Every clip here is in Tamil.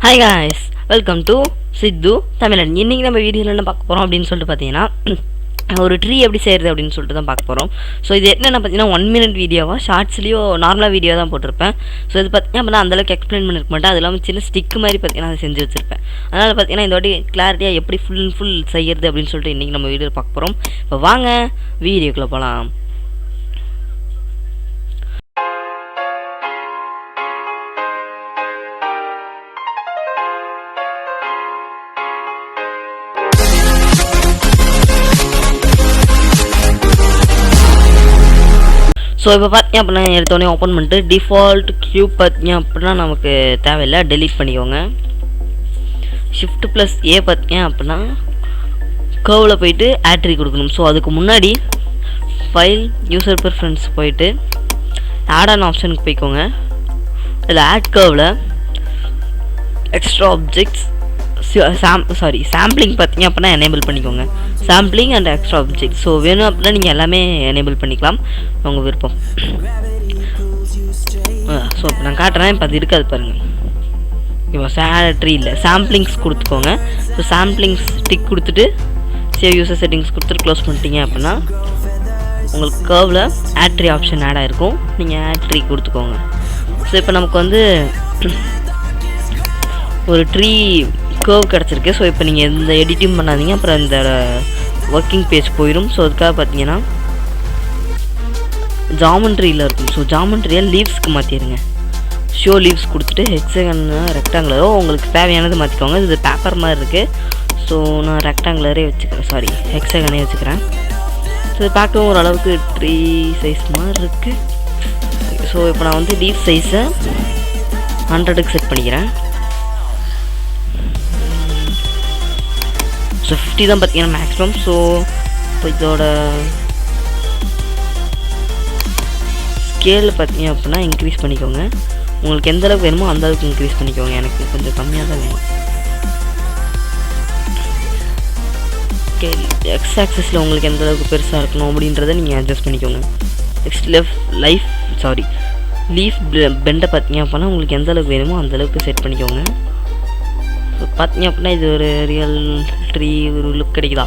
Hi guys, welcome to SIDDU TAMIZHAN. இன்னைக்கு நம்ம வீடியோல என்ன பார்க்க போறோம் அப்படினு சொல்லிட்டு பாத்தீங்கன்னா ஒரு ட்ரீ எப்படி செய்யறது அப்படினு சொல்லிட்டு தான் பார்க்க போறோம். சோ இது என்னன்னா பாத்தீங்கன்னா 1 minute வீடியோவா ஷார்ட்ஸ்லயோ நார்மலா வீடியோ தான் போட்டுருப்பேன். சோ இது பாத்தீங்கன்னா அந்த அளவுக்கு எக்ஸ்பிளைன் பண்ணிருக்க மாட்டேன். அது இல்லாம சின்ன ஸ்டிக் மாதிரி பாத்தீங்கன்னா அதை செஞ்சு வச்சிருப்பேன். அதனால பாத்தீங்கன்னா இந்த வாட்டி கிளாரிட்டியா எப்படி ஃபுல் செய்யறது அப்படினு சொல்லிட்டு இன்னைக்கு நம்ம வீடியோல பார்க்க போறோம். இப்போ வாங்க வீடியோக்குள்ள போலாம். ஸோ இப்போ பார்த்தீங்க அப்படின்னா எடுத்தோடனே ஓப்பன் பண்ணிட்டு டிஃபால்ட் க்யூப் பார்த்தீங்க அப்படின்னா நமக்கு தேவையில்லை, டெலீட் பண்ணிக்கோங்க. Shift+A பார்த்தீங்க அப்படின்னா கர்வில் போயிட்டு ஆட்ரி கொடுக்கணும். ஸோ அதுக்கு முன்னாடி ஃபைல் யூசர் ப்ரிஃபரன்ஸ் போயிட்டு ஆட் ஆன் ஆப்ஷனுக்கு போய்க்கோங்க. இதில் ஆட் கர்வில் எக்ஸ்ட்ரா ஆப்ஜெக்ட்ஸ் சாம்பிளிங் பார்த்தீங்க அப்படின்னா எனேபிள் பண்ணிக்கோங்க. Sampling and extra object. So வேணும் அப்படின்னா நீங்கள் எல்லாமே எனேபிள் பண்ணிக்கலாம், உங்கள் விருப்பம். ஸோ இப்போ நான் காட்டுறேன். இப்போ அது இருக்காது பாருங்கள். இப்போ ட்ரீ இல்லை, சாம்பிளிங்ஸ் கொடுத்துக்கோங்க. ஸோ சாம்பிளிங்ஸ் டிக் கொடுத்துட்டு சேவ் யூசர் செட்டிங்ஸ் கொடுத்துட்டு க்ளோஸ் பண்ணிட்டீங்க அப்படின்னா உங்களுக்கு கர்வில் ஆட்ரி ஆப்ஷன் ஆட் ஆகிருக்கும். நீங்கள் ஆட்ரி கொடுத்துக்கோங்க. ஸோ இப்போ நமக்கு வந்து ஒரு ட்ரீ கர்வ் கிடச்சிருக்கு. ஸோ இப்போ நீங்கள் எந்த எடிட்டிங் பண்ணாதீங்க, அப்புறம் இந்த ஒர்க்கிங் பேஜ் போயிடும். ஸோ அதுக்காக பார்த்தீங்கன்னா ஜாமெண்ட்ரியில் இருக்கும். ஸோ ஜாமெண்ட்ரியை லீவ்ஸ்க்கு மாற்றிடுங்க. ஷோ லீவ்ஸ் கொடுத்துட்டு ஹெக்ஸகன் ரெக்டாங்குலரோ உங்களுக்கு தேவையானது மாற்றிக்கோங்க. இது பேப்பர் மாதிரி இருக்குது. ஸோ நான் ரெக்டாங்குலரே வச்சுக்கிறேன், ஹெக்ஸகனே வச்சுக்கிறேன். ஸோ இது பார்க்கவும் ஓரளவுக்கு ட்ரீ சைஸ் மாதிரி இருக்குது. ஸோ இப்போ நான் வந்து லீவ் சைஸை 100க்கு செட் பண்ணிக்கிறேன். ஸோ 50 தான் பார்த்தீங்கன்னா மேக்ஸிமம். ஸோ இப்போ இதோட ஸ்கேல் பார்த்தீங்க அப்படின்னா இன்க்ரீஸ் பண்ணிக்கோங்க. உங்களுக்கு எந்த அளவுக்கு வேணுமோ அந்த அளவுக்கு இன்க்ரீஸ் பண்ணிக்கோங்க. எனக்கு கொஞ்சம் கம்மியாக தான் வேணும். எக்ஸ் ஆக்சஸில் உங்களுக்கு எந்த அளவுக்கு பெருசாக இருக்கணும் அப்படின்றத நீங்கள் அட்ஜஸ்ட் பண்ணிக்கோங்க. நெக்ஸ்ட் லீஃப் பெண்டை பார்த்தீங்க அப்படின்னா உங்களுக்கு எந்த அளவுக்கு வேணுமோ அந்த அளவுக்கு செட் பண்ணிக்கோங்க. ஸோ பார்த்தீங்க அப்படின்னா இது ஒரு ரியல் ட்ரீ ஒரு லுக் கிடைக்குதா.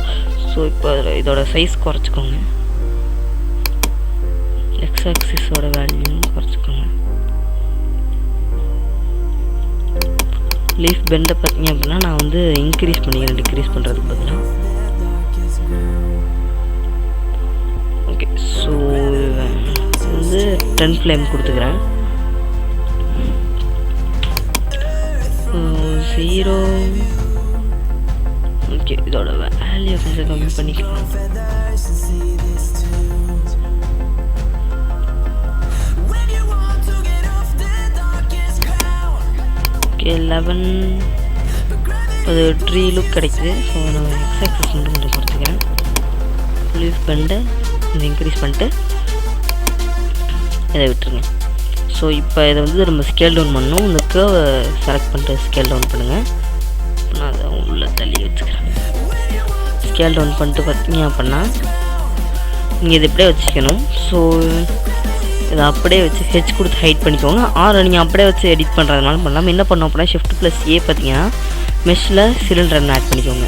ஸோ இப்போ இதோட சைஸ் குறைச்சிக்கோங்க. எக்ஸ் ஆக்சிஸோட வேல்யூ குறைச்சிக்கோங்க. லீஃப் பெண்டை பார்த்தீங்க அப்படின்னா நான் வந்து இன்க்ரீஸ் பண்ணிக்கிறேன் டிக்ரீஸ் பண்ணுறதுக்கு பதிலாக. ஓகே, ஸோ வந்து 10 ஃப்ளேம் கொடுத்துக்கிறேன். 0. ஓகே, இதோட வேல்யூ கொஞ்சம் கம்மி பண்ணிக்கலாம். ஓகே 11. அது ட்ரீ லுக் கிடைக்குது. ஸோ நான் எக்ஸ் ஆக்சஸ் மட்டும் கொஞ்சம் குறைச்சிக்கிறேன். லீவ் பண்ணிட்டு கொஞ்சம் இன்க்ரீஸ் பண்ணிட்டு இதை விட்டுருங்க. ஸோ இப்போ இதை வந்து நம்ம ஸ்கேல் டவுன் பண்ணணும். இந்த கர்வை செலக்ட் பண்ணிட்டு ஸ்கேல் டவுன் பண்ணுங்கள். நான் அதை உள்ளே தள்ளி வச்சுக்கிறேன். ஸ்கேல் டவுன் பண்ணிட்டு பார்த்தீங்க அப்படின்னா நீங்கள் இதை இப்படியே வச்சுக்கணும். ஸோ இதை அப்படியே வச்சு ஹெச் கொடுத்து ஹைட் பண்ணிக்கோங்க. ஆர் நீங்கள் அப்படியே வச்சு எடிட் பண்ணுறதுனால பண்ணலாம். என்ன பண்ணோம் அப்படின்னா Shift+A பார்த்தீங்கன்னா மெஷ்ஷில் சிலிண்டர் ஆட் பண்ணிக்கோங்க.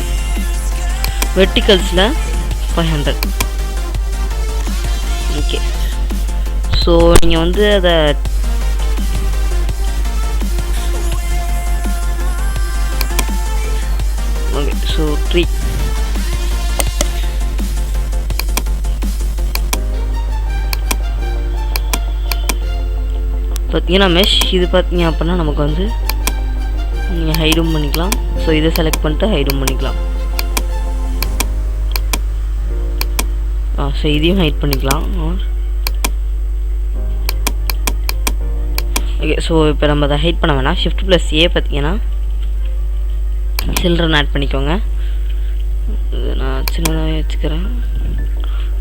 வெர்டிகல்ஸில் 500. ஓகே, ஸோ நீங்கள் வந்து அதை ஓகே. ஸோ ட்ரீ பார்த்தீங்கன்னா மெஷ் இது பார்த்தீங்க அப்படின்னா நமக்கு வந்து நீங்கள் ஹைடும் பண்ணிக்கலாம். ஸோ இதை செலக்ட் பண்ணிட்டு ஹைடும் பண்ணிக்கலாம். ஸோ இதையும் ஹைட் பண்ணிக்கலாம். ஓகே, ஸோ இப்போ நம்ம அதை ஹைட் பண்ண வேணாம். Shift+A பார்த்தீங்கன்னா சில்ட்ரன் ஆட் பண்ணிக்கோங்க. இது நான் சின்னதாக வச்சுக்கிறேன்.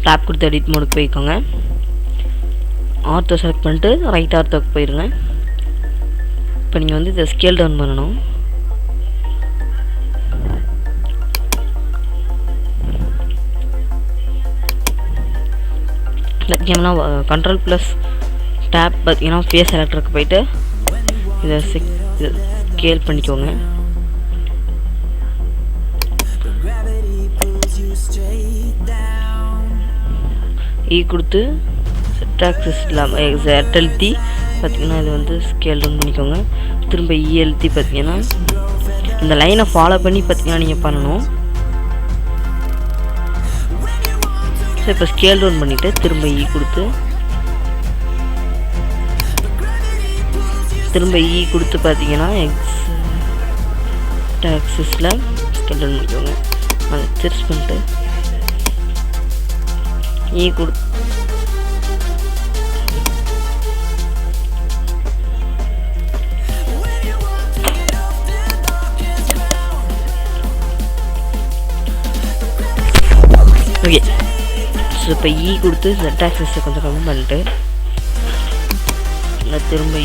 டேப் கொடுத்து எடிட் மோடுக்கு போய்க்கோங்க. ஆர்த்தோ செலக்ட் பண்ணிட்டு ரைட் ஆர்த்தோக்கு போயிடுங்க. இப்போ நீங்கள் வந்து இதை ஸ்கேல் டவுன் பண்ணணும். பார்த்தீங்கன்னா Ctrl+Tab பார்த்தீங்கன்னா ஃபேஸ் செலக்டருக்கு போயிட்டு இதை ஸ்கேல் பண்ணிக்கோங்க. கொடுத்து செட்டாக்சஸ் இல்லாமல் அழுத்தி பார்த்திங்கன்னா இது வந்து ஸ்கேல் டவுன் பண்ணிக்கோங்க. திரும்ப அழுத்தி பார்த்திங்கன்னா இந்த லைனை ஃபாலோ பண்ணி பார்த்திங்கன்னா நீங்கள் பண்ணணும். ஸோ இப்போ ஸ்கேல் டவுன் பண்ணிவிட்டு திரும்ப கொடுத்து பார்த்தீங்கன்னா ஆக்சிஸில் ஸ்கேல் டவுன் பண்ணிக்கோங்க. அதை செர்ச் பண்ணிட்டு கொடுத்து ஓகே. ஸோ இப்போ கொடுத்து செட் ஆக்சஸை கொஞ்சம் கம்மி பண்ணிட்டு திரும்ப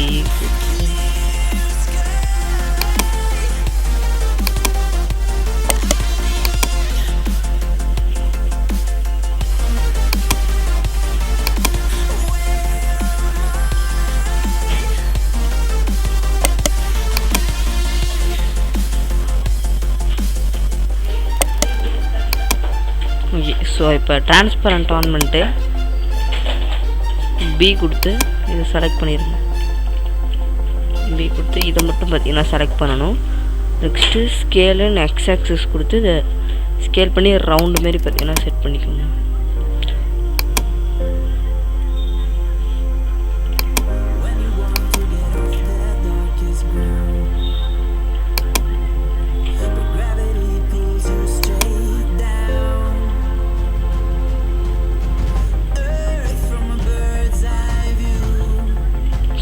ஓகே. ஸோ இப்போ டிரான்ஸ்பரண்ட் ஆன் பண்ணிட்டு பி கொடுத்து இதை செலக்ட் பண்ணிடுங்க. பி கொடுத்து இதை மட்டும் பார்த்தீங்கன்னா செலக்ட் பண்ணணும். நெக்ஸ்ட்டு ஸ்கேலு எக்ஸ் ஆக்சிஸ் கொடுத்து இதை ஸ்கேல் பண்ணி ரவுண்டு மாரி பார்த்தீங்கன்னா செட் பண்ணிக்கோங்க.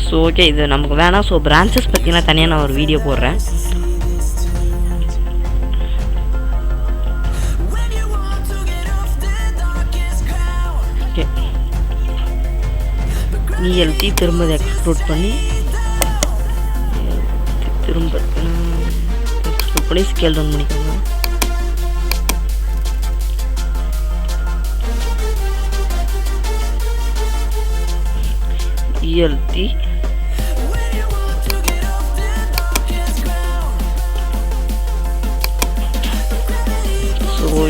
ஸோ ஓகே, இது நமக்கு வேணாம். ஸோ பிரான்ச்சஸ் பற்றினா தனியாக நான் ஒரு வீடியோ போடுறேன். ஓகே, எழுதி திரும்ப எக்ஸ்ப்ளோட் பண்ணி ஸ்கேல் டவுன் பண்ணிக்கோங்க. எழுதி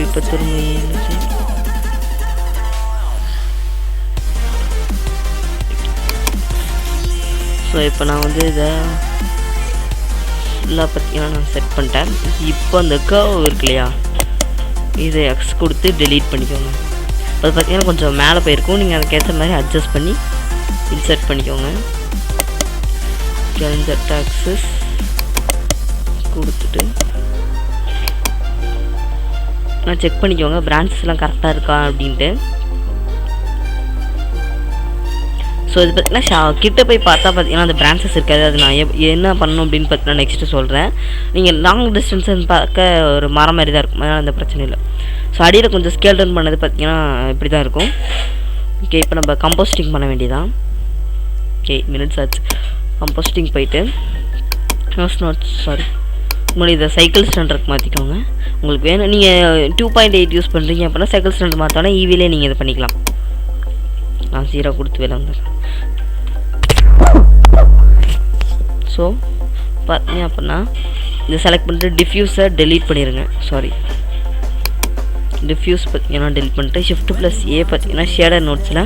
இப்போ திரும்ப ஸோ இப்போ நான் வந்து இதை ஃபுல்லாக பார்த்தீங்கன்னா நான் செட் பண்ணிட்டேன். இப்போ அந்த கர்வ் இருக்கு இல்லையா, இதை எக்ஸ் கொடுத்து டெலீட் பண்ணிக்கோங்க. அது பார்த்தீங்கன்னா கொஞ்சம் மேலே போயிருக்கும். நீங்கள் அதுக்கேற்ற மாதிரி அட்ஜஸ்ட் பண்ணி இன்சர்ட் பண்ணிக்கோங்க. இன்சர்ட் ஆக்சஸ் கொடுத்துட்டு நான் செக் பண்ணிக்கோங்க பிரான்ச்சஸ்லாம் கரெக்டாக இருக்கா அப்படின்ட்டு. ஸோ இது பார்த்தீங்கன்னா கிட்ட போய் பார்த்தா பார்த்தீங்கன்னா அந்த பிரான்ச்சஸ் இருக்காது. அது நான் என்ன பண்ணணும் அப்படின்னு பார்த்தீங்கன்னா நெக்ஸ்ட்டு சொல்கிறேன். நீங்கள் லாங் டிஸ்டன்ஸ் பார்க்க ஒரு மரம் மாதிரி தான் இருக்கும், அதனால் அந்த பிரச்சனை இல்லை. ஸோ அடியில் கொஞ்சம் ஸ்கேல் டவுன் பண்ணது பார்த்தீங்கன்னா இப்படி தான் இருக்கும். ஓகே, இப்போ நம்ம கம்போஸ்டிங் பண்ண வேண்டியதான். ஓகே, மினிட்ஸ் ஆச்சு. கம்போஸ்டிங் போயிட்டு உங்களுடைய இதை சைக்கிள் ஸ்டாண்டருக்கு மாற்றிக்கோங்க. உங்களுக்கு வேணும், நீங்கள் 2.8 யூஸ் பண்ணுறீங்க அப்படின்னா சைக்கிள் ஸ்டாண்டர் மாற்றோன்னா ஈவிலே நீங்கள் இதை பண்ணிக்கலாம். நான் 0 கொடுத்து வேலை வந்துடுறேன். ஸோ பார்த்தீங்க அப்படின்னா இதை செலக்ட் பண்ணிட்டு டிஃப்யூஸை டெலீட் பண்ணிடுங்க. டிஃப்யூஸ் பார்த்தீங்கன்னா டெலீட் பண்ணிட்டு Shift+A பார்த்தீங்கன்னா ஷேடர் நோட்ஸில்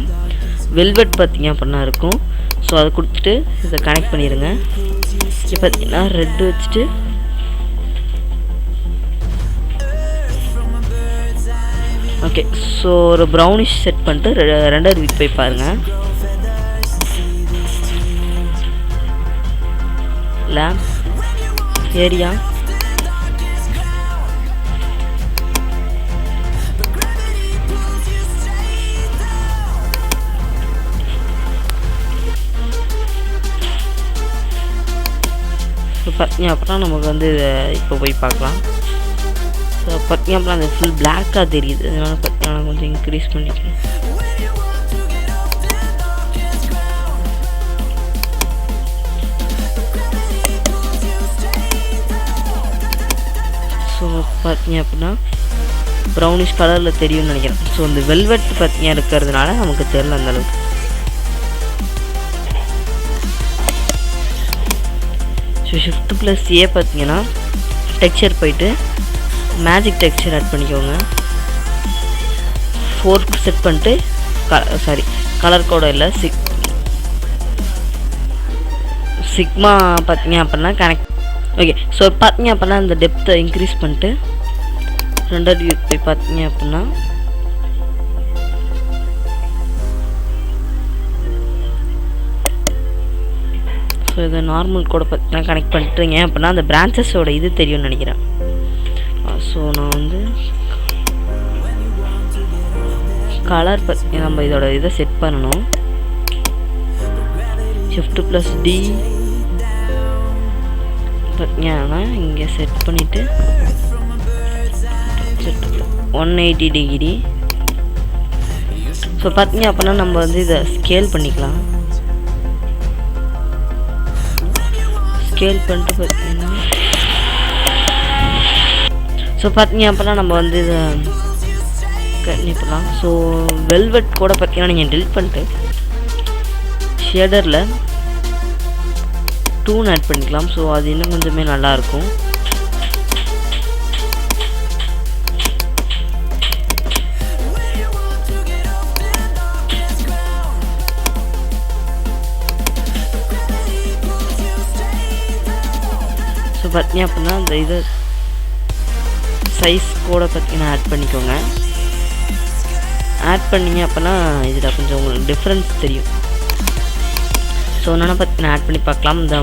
வெல்வெட் பார்த்தீங்க அப்படின்னா இருக்கும். ஸோ அதை கொடுத்துட்டு இதை கனெக்ட் பண்ணிடுங்க. இப்போ பார்த்தீங்கன்னா ரெட்டு வச்சுட்டு ஓகே. ஸோ ஒரு ப்ரௌனிஷ் செட் பண்ணிட்டு ரெண்டர் வீக் போய் பாருங்கள். லேம்ப் ஏரியா பார்த்தீங்க அப்படின்னா நமக்கு வந்து இப்போ போய் பார்க்கலாம். ஸோ பார்த்தீங்க அப்படின்னா அந்த ஃபுல் பிளாக்காக தெரியுது. அதனால் பார்த்தீங்கன்னா கொஞ்சம் இன்க்ரீஸ் பண்ணிக்கிறேன். ஸோ பார்த்தீங்க அப்படின்னா ப்ரௌனிஷ் கலரில் தெரியும்னு நினைக்கிறேன். ஸோ இந்த வெல்வெட் பார்த்தீங்க இருக்கிறதுனால நமக்கு தெரியல அந்தளவுக்கு. ஸோ ஷிஃப்ட் ப்ளஸ் ஏ பார்த்தீங்கன்னா டெக்ஸ்சர் போயிட்டு மேஜிக் டெக்ஸ்சர் ஆட் பண்ணிக்கோங்க. 4 செட் பண்ணிட்டு கலர் கோட இல்லை சிக்மா பார்த்தீங்க அப்படின்னா கனெக்ட். ஓகே, ஸோ பார்த்தீங்க அப்படின்னா இந்த டெப்த்தை இன்க்ரீஸ் பண்ணிட்டு 2வது வியூ போய் பார்த்தீங்க அப்படின்னா ஸோ இதை நார்மல் கூட பார்த்தீங்கன்னா கனெக்ட் பண்ணிட்டுருங்க அப்படின்னா அந்த பிரான்ச்சஸோட இது தெரியும்னு நினைக்கிறேன். ஸோ நான் வந்து கலர் பற்றி நம்ம இதோட இதை செட் பண்ணணும். ஷிஃப்ட் ப்ளஸ் டி பார்த்தீங்கன்னா இங்கே செட் பண்ணிவிட்டு 180 டிகிரி. ஸோ பார்த்தீங்க அப்படின்னா நம்ம வந்து இதை ஸ்கேல் பண்ணிக்கலாம். ஸ்கேல் பண்ணிட்டு பார்த்தீங்கன்னா ஸோ பார்த்தீங்க அப்படின்னா நம்ம வந்து இதை கண்டிப்பாக. ஸோ வெல்வெட் கூட பார்த்தீங்கன்னா நீங்கள் டெலிட் பண்ணிட்டு ஷேடரில் டூன் ஆட் பண்ணிக்கலாம். ஸோ அது இன்னும் கொஞ்சமே நல்லாயிருக்கும். ஸோ பார்த்தீங்க அப்படின்னா அந்த இதை சைஸ் கூட பார்த்தீங்கன்னா ஆட் பண்ணிக்கோங்க. ஆட் பண்ணிங்க அப்படின்னா இதில் கொஞ்சம் உங்களுக்கு டிஃப்ரென்ஸ் தெரியும். ஸோ என்னென்னா பார்த்தீங்கன்னா ஆட் பண்ணி பார்க்கலாம். இந்த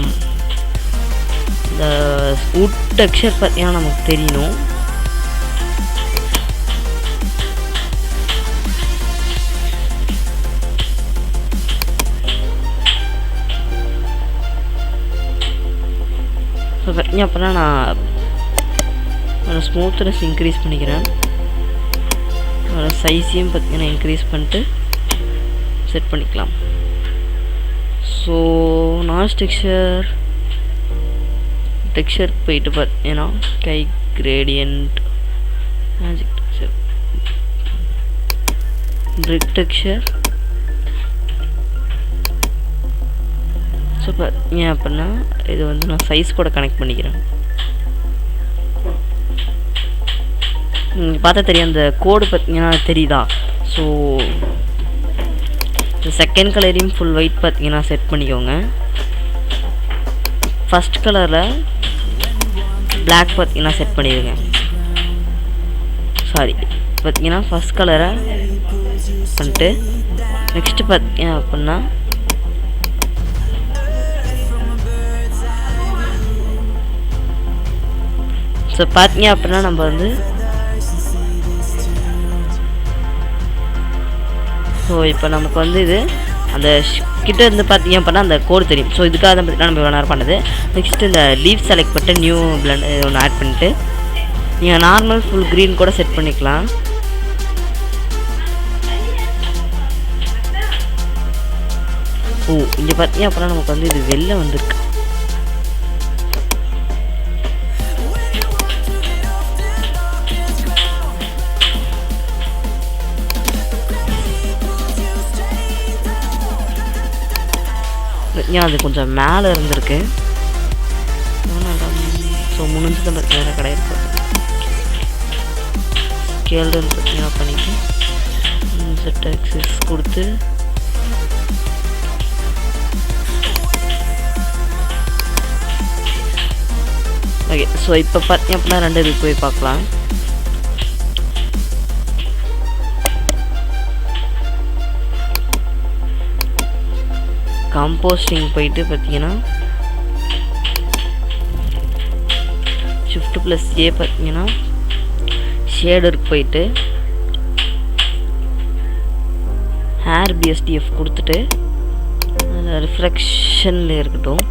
வுட் டெக்ஸ்சர் பார்த்தீங்கன்னா நமக்கு தெரியணும். ஸோ பார்த்தீங்க அப்படின்னா நான் ஸ்மூத்னஸ் இன்க்ரீஸ் பண்ணிக்கிறேன். சைஸையும் பார்த்தீங்கன்னா இன்க்ரீஸ் பண்ணிட்டு செட் பண்ணிக்கலாம். ஸோ நாய்ஸ் டெக்ஸ்சர் போயிட்டு பார்த்தீங்கன்னா ஸ்கை கிரேடியன்ட், மேஜிக் டெக்ஸ்சர், பிரிக் டெக்ஸ்சர். ஸோ பார்த்தீங்க அப்படின்னா இது வந்து நான் சைஸ் கூட கனெக்ட் பண்ணிக்கிறேன். பார்த்தா தெரியும் அந்த கோடு பார்த்தீங்கன்னா தெரியுதா. ஸோ இந்த செகண்ட் கலரையும் ஃபுல் ஒயிட் பார்த்தீங்கன்னா செட் பண்ணிக்கோங்க. ஃபஸ்ட் கலரில் பிளாக் பார்த்தீங்கன்னா செட் பண்ணிடுங்க. பார்த்தீங்கன்னா ஃபஸ்ட் கலரை பண்ணிட்டு நெக்ஸ்ட்டு பார்த்தீங்க அப்படின்னா ஸோ பார்த்தீங்க அப்படின்னா நம்ம வந்து ஸோ இப்போ நமக்கு வந்து இது அந்த கிட்ட இருந்து பார்த்தீங்க அப்படின்னா அந்த கோடு தெரியும். ஸோ இதுக்காக தான் பார்த்தீங்கன்னா நம்ம இவ்வளோ நேரம் பண்ணது. நெக்ஸ்ட்டு இந்த லீஃப் செலக்ட் பண்ணிட்டு நியூ பிளண்ட் ஒன்று ஆட் பண்ணிட்டு நீங்கள் நார்மல் ஃபுல் க்ரீன் கூட செட் பண்ணிக்கலாம். இங்கே பார்த்தீங்க அப்படின்னா நமக்கு வந்து இது வெளில வந்துருக்கு. அது கொஞ்சம் மேலே இருந்திருக்கு. ஸோ முடிஞ்சு தான் பார்த்தீங்கன்னா கிடையாது. ஸ்கேல்டு பார்த்தீங்கன்னா பண்ணிவிட்டு செட் ஆக்சிஸ் கொடுத்து ஓகே. ஸோ இப்போ பார்த்தீங்க அப்படின்னா 2 இது போய் பார்க்கலாம். காம்போஸ்டிங் போயிட்டு பார்த்தீங்கன்னா ஷிஃப்ட் ப்ளஸ் ஏ பார்த்தீங்கன்னா ஷேடருக்கு போயிட்டு ஹேர் பிஎஸ்டிஎஃப் கொடுத்துட்டு ரிஃப்ளெக்ஷனில் இருக்கட்டும்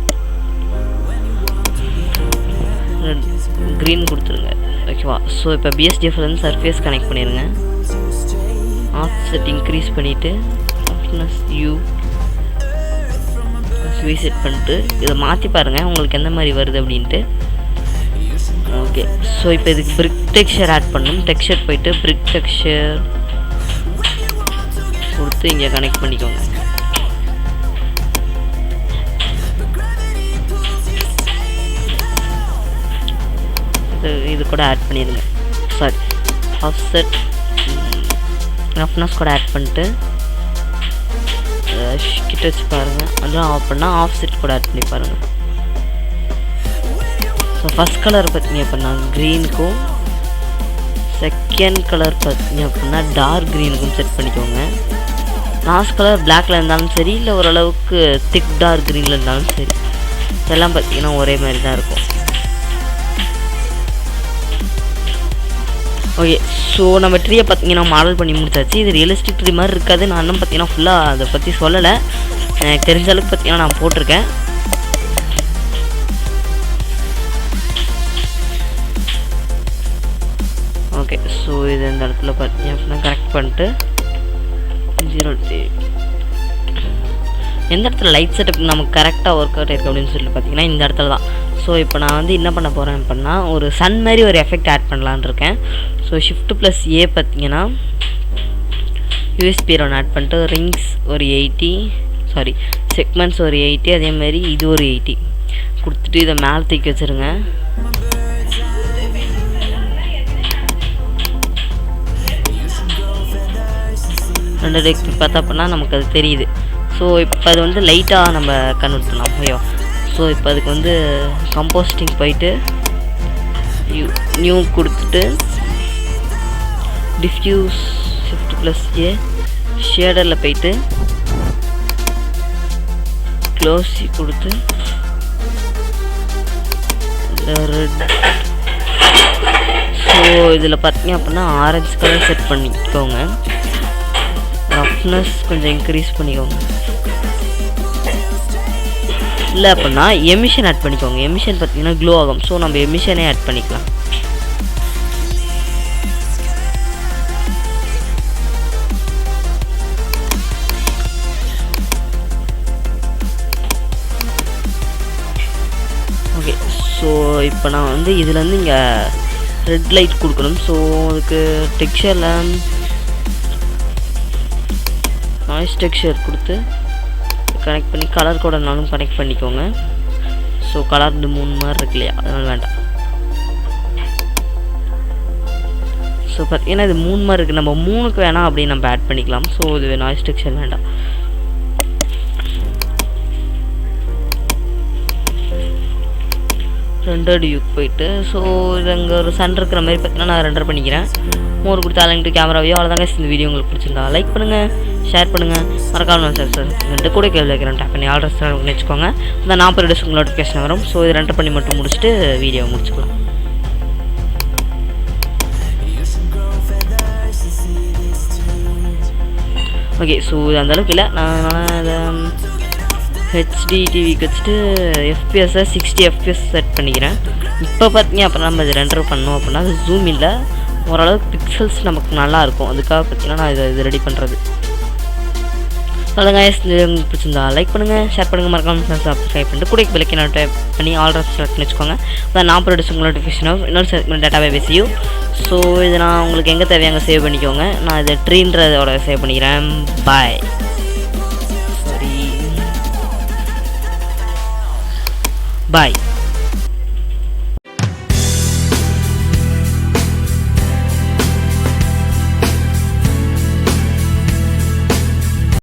க்ரீன் கொடுத்துருங்க. ஓகேவா. ஸோ இப்போ பிஎஸ்டிஎஃப்லேருந்து சர்ஃபேஸ் கனெக்ட் பண்ணிடுங்க. ஆஃப்செட் இன்க்ரீஸ் பண்ணிவிட்டு ஆஃப்னஸ் யூ ரீசெட் பண்ணிட்டு இதை மாற்றி பாருங்கள் உங்களுக்கு எந்த மாதிரி வருது அப்படின்ட்டு. ஓகே. ஸோ இப்போ இதுக்கு பிரிக் டெக்ஸ்சர் ஆட் பண்ணணும். டெக்ஸ்சர் போயிட்டு பிரிக் டெக்ஸ்சர் கொடுத்து இங்கே கனெக்ட் பண்ணிக்கோங்க. இது கூட ஆட் பண்ணிடுங்க. சாரி, ஆஃப்செட் ரஃப்னஸ் கூட ஆட் பண்ணிட்டு கிட்ட வச்சு பாருங்கள். அதெல்லாம் ஆஃப் பண்ணால் ஆஃப்செட் கூட ஆட் பண்ணி பாருங்கள். ஸோ ஃபஸ்ட் கலர் பார்த்தீங்க அப்படின்னா க்ரீனுக்கும், செகண்ட் கலர் பார்த்தீங்க அப்படின்னா டார்க் க்ரீனுக்கும் செட் பண்ணிக்கோங்க. லாஸ்ட் கலர் பிளாக்ல இருந்தாலும் சரி, இல்லை ஓரளவுக்கு திக் டார்க் க்ரீனில் இருந்தாலும் சரி, இதெல்லாம் பார்த்தீங்கன்னா ஒரே மாதிரி தான் இருக்கும். ஓகே, ஸோ நம்ம ட்ரீயை பார்த்தீங்கன்னா மாடல் பண்ணி முடிச்சாச்சு. இது ரியலிஸ்டிக் ட்ரீ மாதிரி இருக்காது. நான் இன்னும் பார்த்தீங்கன்னா ஃபுல்லாக அதை பற்றி சொல்லலை. எனக்கு தெரிஞ்ச அளவுக்கு பார்த்தீங்கன்னா நான் போட்டிருக்கேன். ஓகே, ஸோ இது இந்த இடத்துல பார்த்தீங்க அப்படின்னா கரெக்ட் பண்ணிட்டு 0 எந்த இடத்துல லைட் செட்டப் நமக்கு கரெக்டாக ஒர்க் அவுட் இருக்குது அப்படின்னு சொல்லி பார்த்தீங்கன்னா இந்த இடத்துல தான். ஸோ இப்போ நான் வந்து என்ன பண்ண போகிறேன் அப்படின்னா ஒரு சன் மாதிரி ஒரு எஃபெக்ட் ஆட் பண்ணலான்னு இருக்கேன். ஸோ Shift+A பார்த்தீங்கன்னா USB ஒன்று ஆட் பண்ணிட்டு ரிங்ஸ் ஒரு 80, சாரி செக்மெண்ட்ஸ் ஒரு 80, அதேமாதிரி இது ஒரு 80 கொடுத்துட்டு இதை மேலே தூக்கி வச்சுருங்க. ரெண்டு டெக் பார்த்தா அப்படின்னா நமக்கு அது தெரியுது. ஸோ இப்போ அது வந்து லைட்டாக நம்ம கன்வெர்ட் பண்ணலாம். ஓகேவா? ஸோ இப்போ அதுக்கு வந்து கம்போஸ்டிங் போயிட்டு நியூ கொடுத்துட்டு டிஃப்யூஸ் Shift+A ஷேடரில் போயிட்டு க்ளோஸ் கொடுத்து ரெட். ஸோ இதில் பார்த்தீங்க அப்படின்னா ஆரஞ்சு கலர் செட் பண்ணிக்கோங்க. ரஃப்னஸ் கொஞ்சம் இன்க்ரீஸ் பண்ணிக்கோங்க. இல்லை அப்படின்னா எமிஷன் ஆட் பண்ணிக்கோங்க. எமிஷன் பார்த்தீங்கன்னா க்ளோ ஆகும். ஸோ நம்ம எமிஷனே ஆட் பண்ணிக்கலாம். ஓகே, ஸோ இப்போ நான் வந்து இதுலேருந்து இங்கே ரெட் லைட் கொடுக்கணும். ஸோ அதுக்கு டெக்ஸ்சரில் நாய்ஸ் டெக்ஸ்சர் கொடுத்து கனெக்ட் பண்ணி கலர் கூடனாலும் கனெக்ட் பண்ணிக்கோங்க. ஸோ கலர் இந்த 3 மாதிரி இருக்கு இல்லையா, அதனால் வேண்டாம். ஸோ பார்த்தீங்கன்னா இது 3 மாதிரி இருக்குது. நம்ம 3க்கு வேணாம் அப்படின்னு நம்ம ஆட் பண்ணிக்கலாம். ஸோ இது நாய்ஸ் டெக்ஸ்சர் வேண்டாம். ரெண்டர் டியூக்கு போயிட்டு ஸோ இது அங்கே ஒரு சன் இருக்கிற மாதிரி பார்த்தீங்கன்னா நான் ரெண்டர் பண்ணிக்கிறேன். மோர் கொடுத்து அலங்கிட்டு கேமராவையோ அவ்வளோதாங்க. இந்த வீடியோ உங்களுக்கு பிடிச்சிருந்தா லைக் பண்ணுங்கள், ஷேர் பண்ணுங்கள், மறக்காம சார் ரெண்டு கூட கேள்வி வைக்கிறேன். டேப் பண்ணி ஆல்ரெஸ் வச்சுக்கோங்க. இந்த 40 டேஸ் உங்களுக்கு நோட்டிஃபிகேஷன் வரும். ஸோ இது ரெண்டர் பண்ணி மட்டும் முடிச்சுட்டு வீடியோ முடிச்சுக்கலாம். ஓகே, ஸோ இது அந்தளவுக்கு இல்லை. நான் அதை ஹெச்டி டிவிக்கு வச்சுட்டு எஃப்பிஎஸ்ஸை 60 FPS செட் பண்ணிக்கிறேன். இப்போ பார்த்தீங்க அப்புறம் நம்ம இது ரெண்டர் பண்ணோம் அப்படின்னா அது ஜூம் இல்லை, ஓரளவுக்கு பிக்சல்ஸ் நமக்கு நல்லாயிருக்கும். அதுக்காக பார்த்தீங்கன்னா நான் இது ரெடி பண்ணுறது. அவ்வளோதாங்க. உங்களுக்கு பிடிச்சிருந்தா லைக் பண்ணுங்கள், ஷேர் பண்ணுங்கள், மறக்காமல் சப்ஸ்கிரைப் பண்ணிட்டு கூட பெல்லைக்கன் டைப் பண்ணி ஆல்ரெடி செலக்ட் பண்ணி வச்சுக்கோங்க. அதான் 40 டேஸ் நோட்டிஃபிகேஷன் இன்னொரு செலக்ட் டேட்டாவே பேசியும். ஸோ இது நான் உங்களுக்கு எங்கே தேவையாங்க சேவ் பண்ணிக்கோங்க. நான் இதை ட்ரீன்றதோட சேவ் பண்ணிக்கிறேன். பாய். சாரி, பாய்.